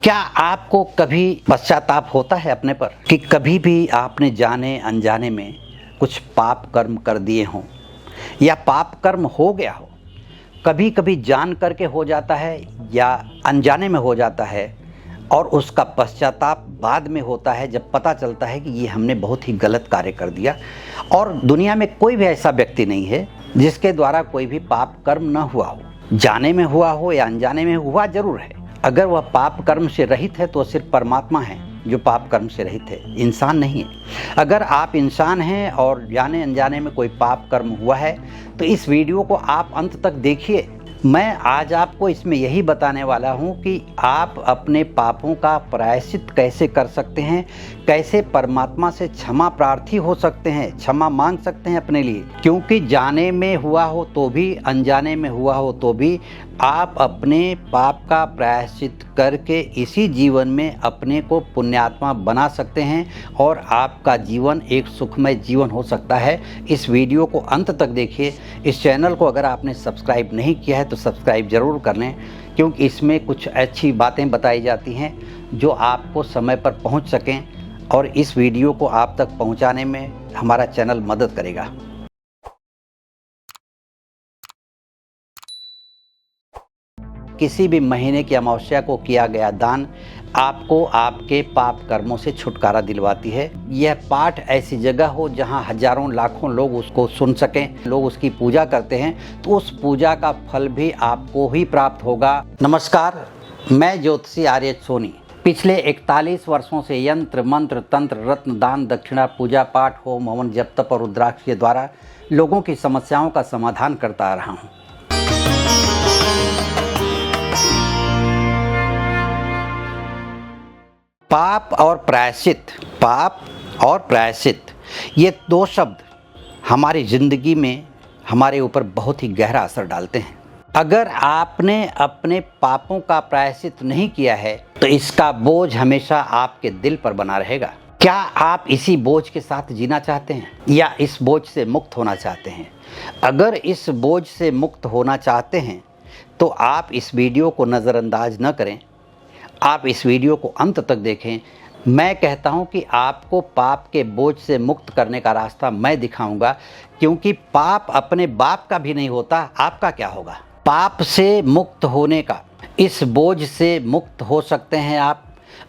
क्या आपको कभी पश्चाताप होता है अपने पर कि कभी भी आपने जाने अनजाने में कुछ पाप कर्म कर दिए हों या पाप कर्म हो गया हो? कभी कभी जान करके हो जाता है या अनजाने में हो जाता है और उसका पश्चाताप बाद में होता है जब पता चलता है कि ये हमने बहुत ही गलत कार्य कर दिया। और दुनिया में कोई भी ऐसा व्यक्ति नहीं है जिसके द्वारा कोई भी पाप कर्म न हुआ हो। जाने में हुआ हो या अनजाने में हुआ जरूर है। अगर वह पाप कर्म से रहित है तो सिर्फ परमात्मा है जो पाप कर्म से रहित है, इंसान नहीं है। अगर आप इंसान हैं और जाने अनजाने में कोई पाप कर्म हुआ है तो इस वीडियो को आप अंत तक देखिए। मैं आज आपको इसमें यही बताने वाला हूं कि आप अपने पापों का प्रायश्चित कैसे कर सकते हैं, कैसे परमात्मा से क्षमा प्रार्थी हो सकते हैं, क्षमा मांग सकते हैं अपने लिए। क्योंकि जाने में हुआ हो तो भी, अनजाने में हुआ हो तो भी, आप अपने पाप का प्रायश्चित करके इसी जीवन में अपने को पुण्यात्मा बना सकते हैं और आपका जीवन एक सुखमय जीवन हो सकता है। इस वीडियो को अंत तक देखिए। इस चैनल को अगर आपने सब्सक्राइब नहीं किया है तो सब्सक्राइब ज़रूर कर लें, क्योंकि इसमें कुछ अच्छी बातें बताई जाती हैं जो आपको समय पर पहुंच सकें और इस वीडियो को आप तक पहुंचाने में हमारा चैनल मदद करेगा। किसी भी महीने की अमावस्या को किया गया दान आपको आपके पाप कर्मों से छुटकारा दिलवाती है। यह पाठ ऐसी जगह हो जहां हजारों लाखों लोग उसको सुन सकें, लोग उसकी पूजा करते हैं, तो उस पूजा का फल भी आपको ही प्राप्त होगा। नमस्कार, मैं ज्योतिषी आर्य सोनी पिछले 41 वर्षों से यंत्र मंत्र तंत्र रत्न दान दक्षिणा पूजा पाठ होम हवन जप तप और रुद्राक्ष के द्वारा लोगों की समस्याओं का समाधान करता आ रहा हूँ। पाप और प्रायश्चित ये दो शब्द हमारी ज़िंदगी में हमारे ऊपर बहुत ही गहरा असर डालते हैं। अगर आपने अपने पापों का प्रायश्चित नहीं किया है तो इसका बोझ हमेशा आपके दिल पर बना रहेगा। क्या आप इसी बोझ के साथ जीना चाहते हैं या इस बोझ से मुक्त होना चाहते हैं? अगर इस बोझ से मुक्त होना चाहते हैं तो आप इस वीडियो को नज़रअंदाज न करें, आप इस वीडियो को अंत तक देखें। मैं कहता हूं कि आपको पाप के बोझ से मुक्त करने का रास्ता मैं दिखाऊंगा, क्योंकि पाप अपने बाप का भी नहीं होता, आपका क्या होगा? पाप से मुक्त होने का, इस बोझ से मुक्त हो सकते हैं आप,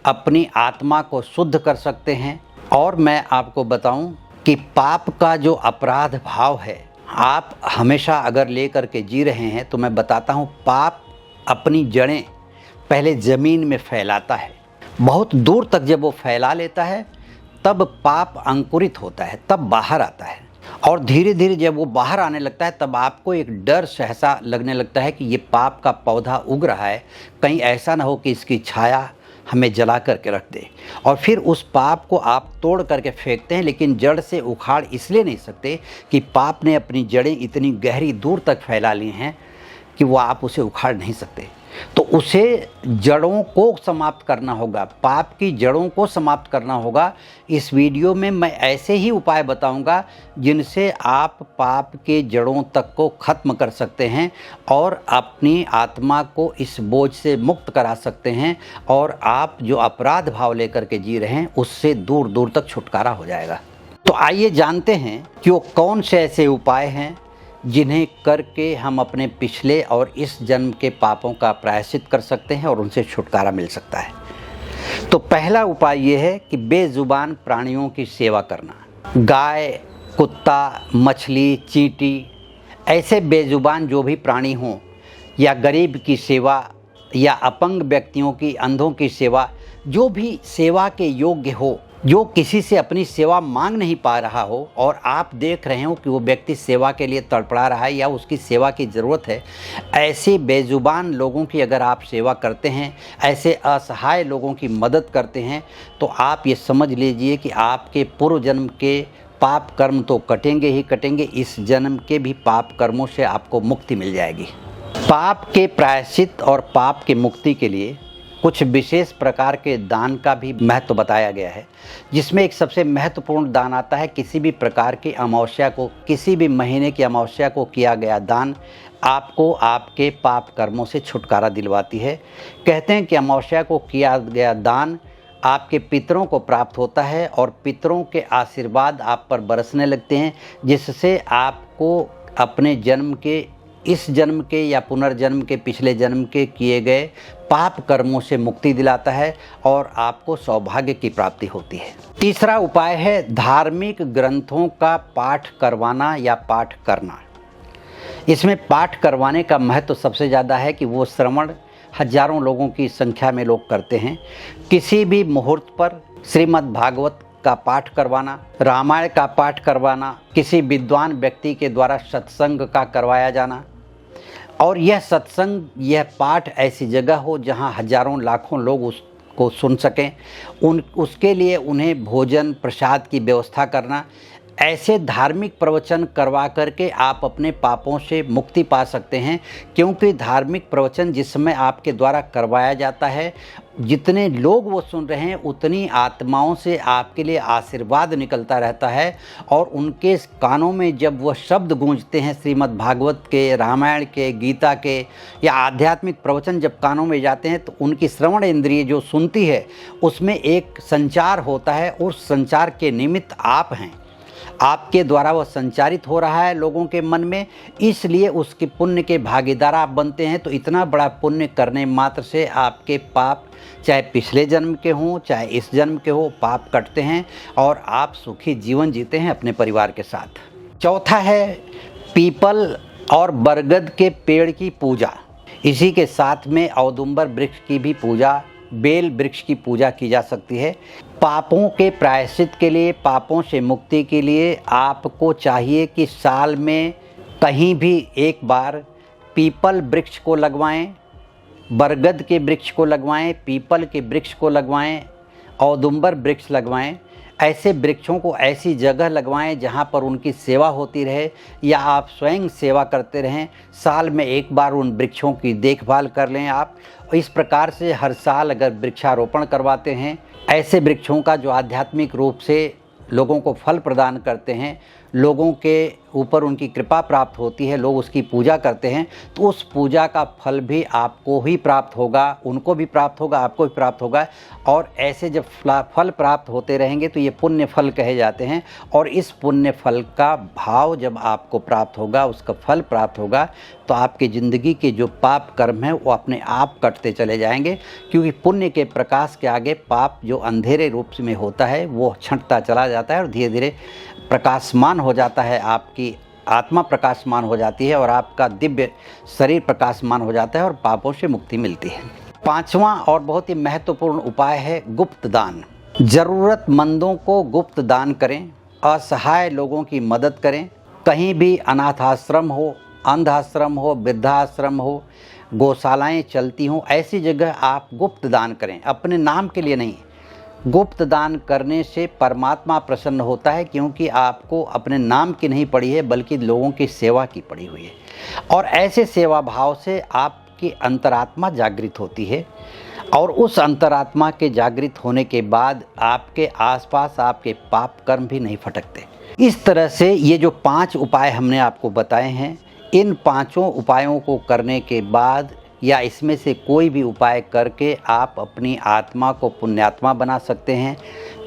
अपनी आत्मा को शुद्ध कर सकते हैं। और मैं आपको बताऊं कि पाप का जो अपराध भाव है आप हमेशा अगर लेकर के जी रहे हैं तो मैं बताता हूं, पाप अपनी जड़ें पहले ज़मीन में फैलाता है। बहुत दूर तक जब वो फैला लेता है तब पाप अंकुरित होता है, तब बाहर आता है। और धीरे धीरे जब वो बाहर आने लगता है तब आपको एक डर सहसा लगने लगता है कि ये पाप का पौधा उग रहा है, कहीं ऐसा ना हो कि इसकी छाया हमें जला करके रख दे। और फिर उस पाप को आप तोड़ करके फेंकते हैं, लेकिन जड़ से उखाड़ इसलिए नहीं सकते कि पाप ने अपनी जड़ें इतनी गहरी दूर तक फैला ली हैं कि वो आप उसे उखाड़ नहीं सकते। तो उसे जड़ों को समाप्त करना होगा, पाप की जड़ों को समाप्त करना होगा। इस वीडियो में मैं ऐसे ही उपाय बताऊंगा जिनसे आप पाप के जड़ों तक को ख़त्म कर सकते हैं और अपनी आत्मा को इस बोझ से मुक्त करा सकते हैं और आप जो अपराध भाव लेकर के जी रहे हैं उससे दूर दूर तक छुटकारा हो जाएगा। तो आइए जानते हैं कि वो कौन से ऐसे उपाय हैं जिन्हें करके हम अपने पिछले और इस जन्म के पापों का प्रायश्चित कर सकते हैं और उनसे छुटकारा मिल सकता है। तो पहला उपाय ये है कि बेजुबान प्राणियों की सेवा करना। गाय, कुत्ता, मछली, चींटी, ऐसे बेजुबान जो भी प्राणी हों, या गरीब की सेवा या अपंग व्यक्तियों की, अंधों की सेवा, जो भी सेवा के योग्य हो, जो किसी से अपनी सेवा मांग नहीं पा रहा हो और आप देख रहे हो कि वो व्यक्ति सेवा के लिए तड़पड़ा रहा है या उसकी सेवा की ज़रूरत है, ऐसे बेजुबान लोगों की अगर आप सेवा करते हैं, ऐसे असहाय लोगों की मदद करते हैं, तो आप ये समझ लीजिए कि आपके पूर्व जन्म के पाप कर्म तो कटेंगे ही कटेंगे, इस जन्म के भी पाप कर्मों से आपको मुक्ति मिल जाएगी। पाप के प्रायश्चित और पाप के मुक्ति के लिए कुछ विशेष प्रकार के दान का भी महत्व बताया गया है, जिसमें एक सबसे महत्वपूर्ण दान आता है किसी भी प्रकार की अमावस्या को, किसी भी महीने की अमावस्या को किया गया दान आपको आपके पाप कर्मों से छुटकारा दिलवाती है। कहते हैं कि अमावस्या को किया गया दान आपके पितरों को प्राप्त होता है और पितरों के आशीर्वाद आप पर बरसने लगते हैं, जिससे आपको अपने जन्म के, इस जन्म के या पुनर्जन्म के, पिछले जन्म के किए गए पाप कर्मों से मुक्ति दिलाता है और आपको सौभाग्य की प्राप्ति होती है। तीसरा उपाय है धार्मिक ग्रंथों का पाठ करवाना या पाठ करना। इसमें पाठ करवाने का महत्व सबसे ज़्यादा है कि वो श्रवण हजारों लोगों की संख्या में लोग करते हैं। किसी भी मुहूर्त पर श्रीमद् भागवत का पाठ करवाना, रामायण का पाठ करवाना, किसी विद्वान व्यक्ति के द्वारा सत्संग का करवाया जाना, और यह सत्संग, यह पाठ ऐसी जगह हो जहां हजारों लाखों लोग उसको सुन सकें, उसके लिए उन्हें भोजन प्रसाद की व्यवस्था करना। ऐसे धार्मिक प्रवचन करवा करके आप अपने पापों से मुक्ति पा सकते हैं, क्योंकि धार्मिक प्रवचन जिस समय आपके द्वारा करवाया जाता है, जितने लोग वो सुन रहे हैं उतनी आत्माओं से आपके लिए आशीर्वाद निकलता रहता है, और उनके कानों में जब वह शब्द गूंजते हैं श्रीमद् भागवत के, रामायण के, गीता के या आध्यात्मिक प्रवचन जब कानों में जाते हैं तो उनकी श्रवण इंद्रिय जो सुनती है उसमें एक संचार होता है। उस संचार के निमित्त आप हैं, आपके द्वारा वह संचारित हो रहा है लोगों के मन में, इसलिए उसके पुण्य के भागीदार आप बनते हैं। तो इतना बड़ा पुण्य करने मात्र से आपके पाप, चाहे पिछले जन्म के हों चाहे इस जन्म के हो, पाप कटते हैं और आप सुखी जीवन जीते हैं अपने परिवार के साथ। चौथा है पीपल और बरगद के पेड़ की पूजा। इसी के साथ में औदुंबर वृक्ष की भी पूजा, बेल वृक्ष की पूजा की जा सकती है। पापों के प्रायश्चित के लिए, पापों से मुक्ति के लिए आपको चाहिए कि साल में कहीं भी एक बार पीपल वृक्ष को लगवाएं, बरगद के वृक्ष को लगवाएं, पीपल के वृक्ष को लगवाएं, औदुंबर वृक्ष लगवाएं। ऐसे वृक्षों को ऐसी जगह लगवाएं जहां पर उनकी सेवा होती रहे या आप स्वयं सेवा करते रहें। साल में एक बार उन वृक्षों की देखभाल कर लें आप। इस प्रकार से हर साल अगर वृक्षारोपण करवाते हैं, ऐसे वृक्षों का जो आध्यात्मिक रूप से लोगों को फल प्रदान करते हैं, लोगों के ऊपर उनकी कृपा प्राप्त होती है, लोग उसकी पूजा करते हैं, तो उस पूजा का फल भी आपको ही प्राप्त होगा, उनको भी प्राप्त होगा, आपको भी प्राप्त होगा। और ऐसे जब फल प्राप्त होते रहेंगे तो ये पुण्य फल कहे जाते हैं। और इस पुण्य फल का भाव जब आपको प्राप्त होगा, उसका फल प्राप्त होगा, तो आपकी ज़िंदगी के जो पाप कर्म हैं वो अपने आप कटते चले जाएंगे, क्योंकि पुण्य के प्रकाश के आगे पाप जो अंधेरे रूप में होता है वो छंटता चला जाता है और धीरे धीरे प्रकाशमान हो जाता है। आपकी आत्मा प्रकाशमान हो जाती है और आपका दिव्य शरीर प्रकाशमान हो जाता है और पापों से मुक्ति मिलती है। पांचवा और बहुत ही महत्वपूर्ण उपाय है गुप्त दान। ज़रूरतमंदों को गुप्त दान करें, असहाय लोगों की मदद करें। कहीं भी अनाथ आश्रम हो, अंध आश्रम हो, वृद्धाश्रम हो, गौशालाएं चलती हों, ऐसी जगह आप गुप्त दान करें, अपने नाम के लिए नहीं। गुप्त दान करने से परमात्मा प्रसन्न होता है, क्योंकि आपको अपने नाम की नहीं पड़ी है बल्कि लोगों की सेवा की पड़ी हुई है। और ऐसे सेवा भाव से आपकी अंतरात्मा जागृत होती है, और उस अंतरात्मा के जागृत होने के बाद आपके आसपास आपके पाप कर्म भी नहीं फटकते। इस तरह से ये जो 5 उपाय हमने आपको बताए हैं, इन 5 उपायों को करने के बाद या इसमें से कोई भी उपाय करके आप अपनी आत्मा को पुण्यात्मा बना सकते हैं।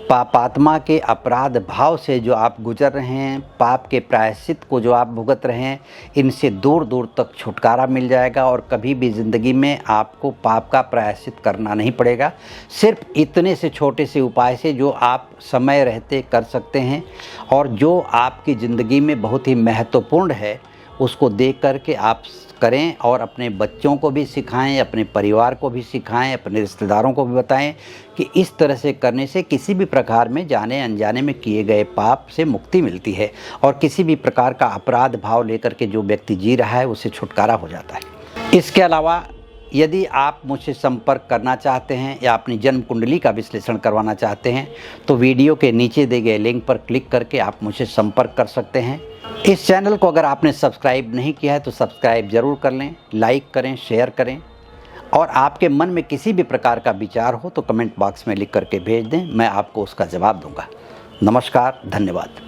पापात्मा के अपराध भाव से जो आप गुजर रहे हैं, पाप के प्रायश्चित को जो आप भुगत रहे हैं, इनसे दूर दूर तक छुटकारा मिल जाएगा और कभी भी ज़िंदगी में आपको पाप का प्रायश्चित करना नहीं पड़ेगा। सिर्फ इतने से छोटे से उपाय से जो आप समय रहते कर सकते हैं और जो आपकी ज़िंदगी में बहुत ही महत्वपूर्ण है, उसको देख करके आप करें और अपने बच्चों को भी सिखाएं, अपने परिवार को भी सिखाएं, अपने रिश्तेदारों को भी बताएं कि इस तरह से करने से किसी भी प्रकार में जाने अनजाने में किए गए पाप से मुक्ति मिलती है और किसी भी प्रकार का अपराध भाव लेकर के जो व्यक्ति जी रहा है उससे छुटकारा हो जाता है। इसके अलावा यदि आप मुझसे संपर्क करना चाहते हैं या अपनी जन्म कुंडली का विश्लेषण करवाना चाहते हैं तो वीडियो के नीचे दिए गए लिंक पर क्लिक करके आप मुझसे संपर्क कर सकते हैं। इस चैनल को अगर आपने सब्सक्राइब नहीं किया है तो सब्सक्राइब ज़रूर कर लें, लाइक करें, शेयर करें, और आपके मन में किसी भी प्रकार का विचार हो तो कमेंट बॉक्स में लिख करके भेज दें, मैं आपको उसका जवाब दूंगा। नमस्कार, धन्यवाद।